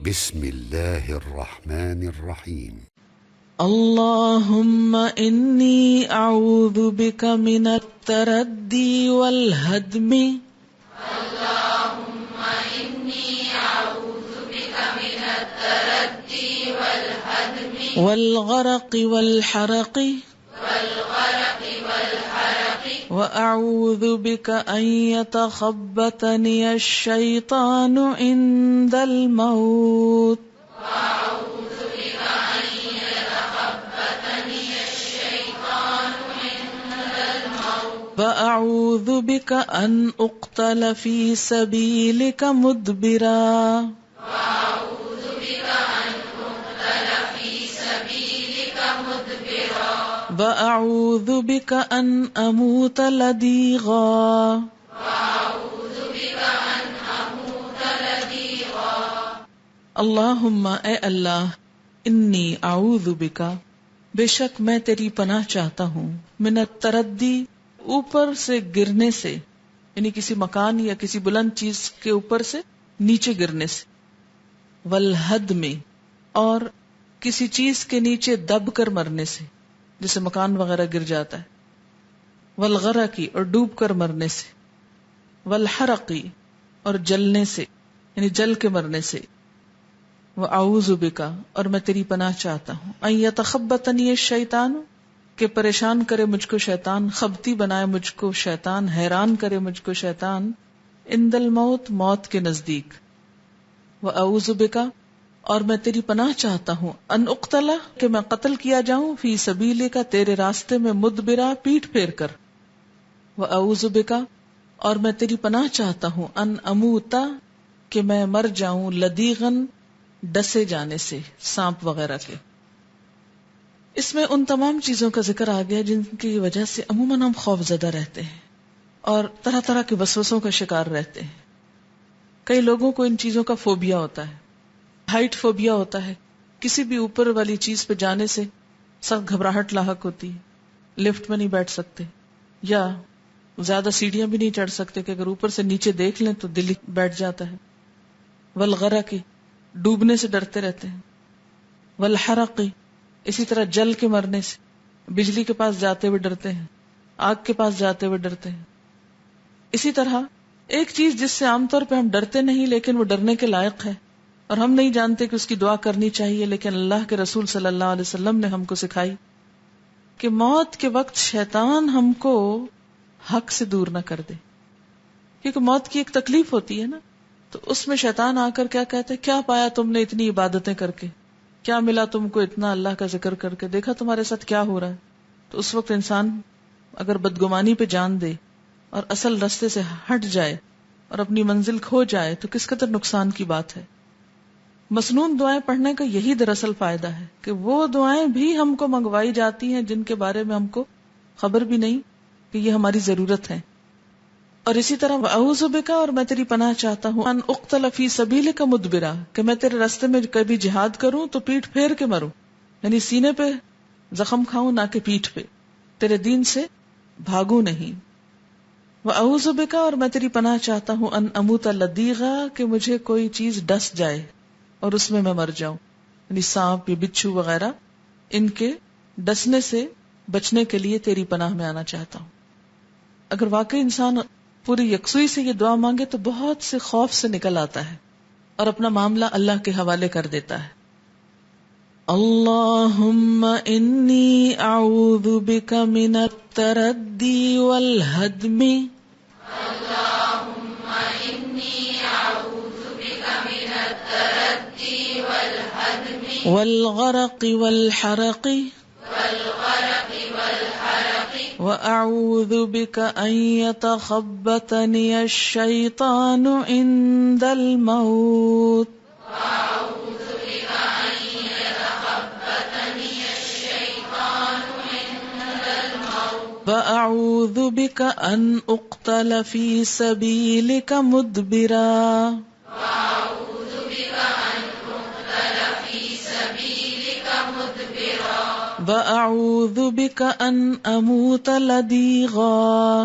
بسم اللہ الرحمن الرحیم اللہم انی اعوذ بک من التردی والہدم والغرق والحرق وأعوذ بك أن يتخبطني الشيطان عند الموت وأعوذ بك أن أقتل في سبيلك مدبرا وأعوذ بك أن أموت لديغا اللہم اے اللہ انی اعوذ بک بے شک میں تیری پناہ چاہتا ہوں من التردی اوپر سے گرنے سے، یعنی کسی مکان یا کسی بلند چیز کے اوپر سے نیچے گرنے سے، والہدم اور کسی چیز کے نیچے دب کر مرنے سے جیسے مکان وغیرہ گر جاتا ہے، والغرقی اور ڈوب کر مرنے سے، والحرقی اور جلنے سے یعنی جل کے مرنے سے، وَأَعُوذُ بِكَ اور میں تیری پناہ چاہتا ہوں ان یتخبطنی الشیطان کہ پریشان کرے مجھ کو شیطان، خبتی بنائے مجھ کو شیطان، حیران کرے مجھ کو شیطان، عند الموت موت کے نزدیک، وَأَعُوذُ بِكَ اور میں تیری پناہ چاہتا ہوں ان اقتل کہ میں قتل کیا جاؤں فی سبیلک تیرے راستے میں مدبرا پیٹھ پھیر کر، وَأَعُوذُ بِكَ اور میں تیری پناہ چاہتا ہوں ان اموتا کہ میں مر جاؤں لدیغن ڈسے جانے سے، سانپ وغیرہ کے۔ اس میں ان تمام چیزوں کا ذکر آ گیا جن کی وجہ سے عموماً ہم خوف زدہ رہتے ہیں اور طرح طرح کے وسوسوں کا شکار رہتے ہیں۔ کئی لوگوں کو ان چیزوں کا فوبیا ہوتا ہے، ہائٹ فوبیا ہوتا ہے، کسی بھی اوپر والی چیز پہ جانے سے سخت گھبراہٹ لاحق ہوتی ہے، لفٹ میں نہیں بیٹھ سکتے یا زیادہ سیڑھیاں بھی نہیں چڑھ سکتے کہ اگر اوپر سے نیچے دیکھ لیں تو دل بیٹھ جاتا ہے، والغرق ڈوبنے سے ڈرتے رہتے ہیں، والحرق اسی طرح جل کے مرنے سے، بجلی کے پاس جاتے ہوئے ڈرتے ہیں، آگ کے پاس جاتے ہوئے ڈرتے ہیں۔ اسی طرح ایک چیز جس سے عام طور پہ ہم ڈرتے نہیں لیکن وہ ڈرنے کے لائق ہے اور ہم نہیں جانتے کہ اس کی دعا کرنی چاہیے، لیکن اللہ کے رسول صلی اللہ علیہ وسلم نے ہم کو سکھائی کہ موت کے وقت شیطان ہم کو حق سے دور نہ کر دے، کیونکہ موت کی ایک تکلیف ہوتی ہے نا، تو اس میں شیطان آ کر کیا کہتے کیا پایا تم نے اتنی عبادتیں کر کے، کیا ملا تم کو اتنا اللہ کا ذکر کر کے، دیکھا تمہارے ساتھ کیا ہو رہا ہے۔ تو اس وقت انسان اگر بدگمانی پہ جان دے اور اصل رستے سے ہٹ جائے اور اپنی منزل کھو جائے تو کس قدر نقصان کی بات ہے۔ مسنون دعائیں پڑھنے کا یہی دراصل فائدہ ہے کہ وہ دعائیں بھی ہم کو منگوائی جاتی ہیں جن کے بارے میں ہم کو خبر بھی نہیں کہ یہ ہماری ضرورت ہے۔ اور اسی طرح وَأَعُوذُ بِكَ اور میں تیری پناہ چاہتا ہوں ان اقتل فی سبیلک مدبرا کہ میں تیرے راستے میں کبھی جہاد کروں تو پیٹھ پھیر کے مروں، یعنی سینے پہ زخم کھاؤں نہ کہ پیٹھ پہ، تیرے دین سے بھاگوں نہیں۔ وَأَعُوذُ بِكَ اور میں تیری پناہ چاہتا ہوں ان اموت لدیغا کہ مجھے کوئی چیز ڈس جائے اور اس میں مر جاؤں، یعنی سانپ یا بچھو وغیرہ، ان کے ڈسنے سے بچنے کے لیے تیری پناہ میں آنا چاہتا ہوں۔ اگر واقعی انسان پوری یکسوئی سے یہ دعا مانگے تو بہت سے خوف سے نکل آتا ہے اور اپنا معاملہ اللہ کے حوالے کر دیتا ہے۔ اللہم انی اعوذ بک من التردی والہدم والغرق والحرق وَأَعُوذُ بِكَ أَن يَتَخَبَّطَنِيَ الشَّيْطَانُ عِندَ الْمَوْتِ وَأَعُوذُ بِكَ أَنْ أُقْتَلَ فِي سَبِيلِكَ مُدْبِرًا وَأَعُوذُ بِكَ أَنْ أَمُوتَ لَدِيغًا